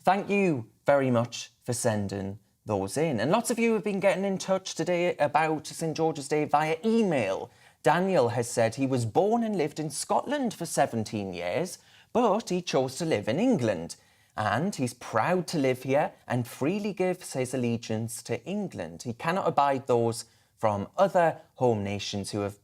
Thank you very much for sending those in. And lots of you have been getting in touch today about St. George's Day via email. Daniel has said he was born and lived in Scotland for 17 years, but he chose to live in England. And he's proud to live here and freely gives his allegiance to England. He cannot abide those from other home nations who have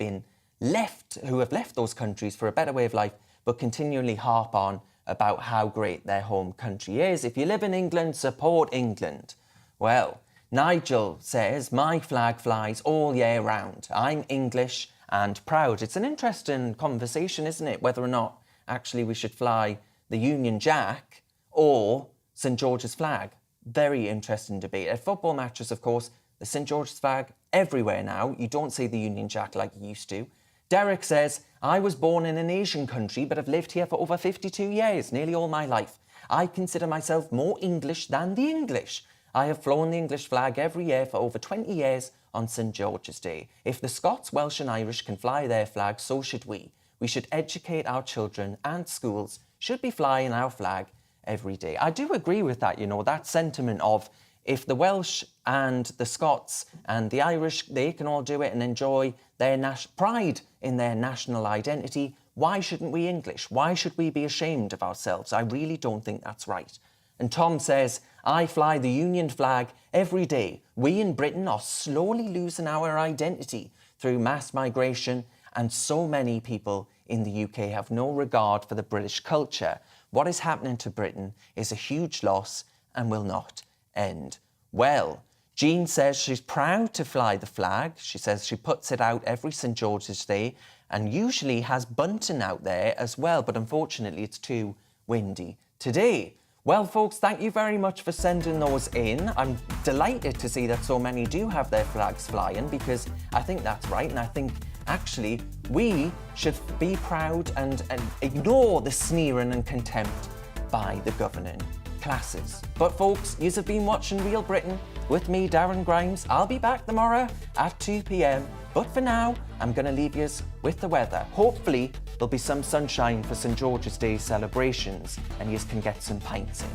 left those countries for a better way of life, but continually harp on about how great their home country is. If you live in England, support England. Well, Nigel says, my flag flies all year round. I'm English and proud. It's an interesting conversation, isn't it? Whether or not actually we should fly the Union Jack or St. George's flag. Very interesting debate. At football matches, of course, the St. George's flag everywhere now. You don't see the Union Jack like you used to. Derek says, I was born in an Asian country, but have lived here for over 52 years, nearly all my life. I consider myself more English than the English. I have flown the English flag every year for over 20 years on St. George's Day. If the Scots, Welsh and Irish can fly their flag, so should we. We should educate our children, and schools should be flying our flag every day. I do agree with that, that sentiment of if the Welsh and the Scots and the Irish, they can all do it and enjoy their pride in their national identity, why shouldn't we English? Why should we be ashamed of ourselves? I really don't think that's right. And Tom says, I fly the Union flag every day. We in Britain are slowly losing our identity through mass migration, and so many people in the UK have no regard for the British culture. What is happening to Britain is a huge loss and will not end well. Jean says she's proud to fly the flag. She says she puts it out every St. George's Day and usually has bunting out there as well, but unfortunately it's too windy today. Well, folks, thank you very much for sending those in. I'm delighted to see that so many do have their flags flying, because I think that's right, and I think actually we should be proud and ignore the sneering and contempt by the governing classes. But folks, you have been watching Real Britain with me, Darren Grimes. I'll be back tomorrow at 2 p.m. But for now, I'm going to leave you with the weather. Hopefully, there'll be some sunshine for St. George's Day celebrations and you can get some pints in.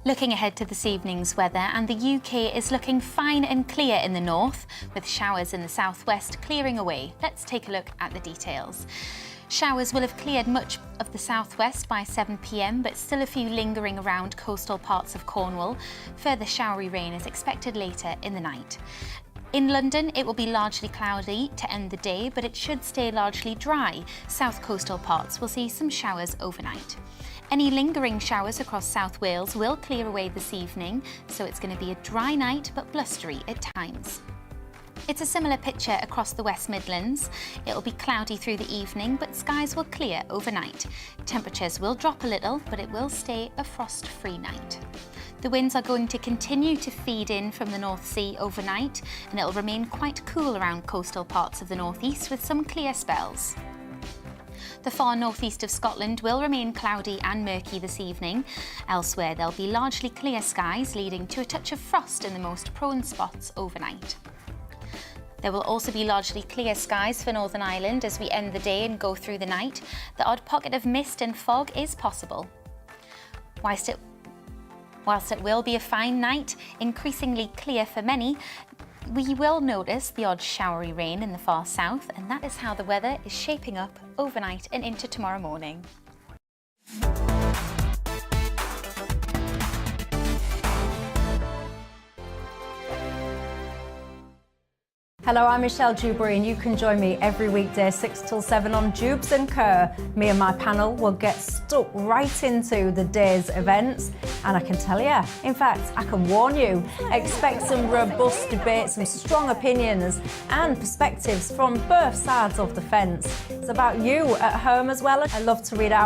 Looking ahead to this evening's weather, and the UK is looking fine and clear in the north, with showers in the southwest clearing away. Let's take a look at the details. Showers will have cleared much of the southwest by 7 p.m, but still a few lingering around coastal parts of Cornwall. Further showery rain is expected later in the night. In London, it will be largely cloudy to end the day, but it should stay largely dry. South coastal parts will see some showers overnight. Any lingering showers across South Wales will clear away this evening, so it's going to be a dry night but blustery at times. It's a similar picture across the West Midlands. It'll be cloudy through the evening, but skies will clear overnight. Temperatures will drop a little, but it will stay a frost-free night. The winds are going to continue to feed in from the North Sea overnight, and it'll remain quite cool around coastal parts of the northeast with some clear spells. The far northeast of Scotland will remain cloudy and murky this evening. Elsewhere, there'll be largely clear skies, leading to a touch of frost in the most prone spots overnight. There will also be largely clear skies for Northern Ireland as we end the day and go through the night. The odd pocket of mist and fog is possible. Whilst it will be a fine night, increasingly clear for many, we will notice the odd showery rain in the far south, and that is how the weather is shaping up overnight and into tomorrow morning. Hello, I'm Michelle Dewberry, and you can join me every weekday 6 till 7 on Jubes and Kerr. Me and my panel will get stuck right into the day's events, and I can tell you, in fact, I can warn you, expect some robust debates, some strong opinions and perspectives from both sides of the fence. It's about you at home as well. I love to read out